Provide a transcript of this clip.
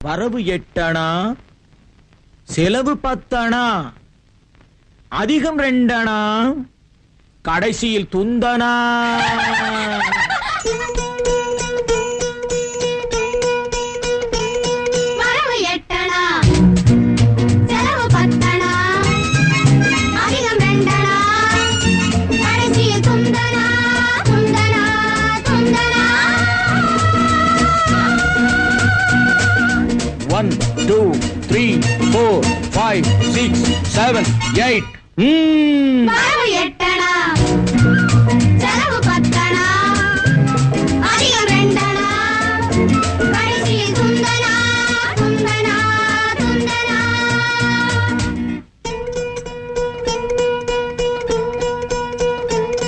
வரவு 8 அணா, செலவு 10 அணா, அதிகம் 2 அணா, கடைசியில் துந்தனா. வரவு 8 அணா, செலவு 10 அணா, அதிகம் 2 அணா, கடைசியில் துந்தனா துந்தனா துந்தனா. 1 2 3 4 5 6 7 8. வரவு 8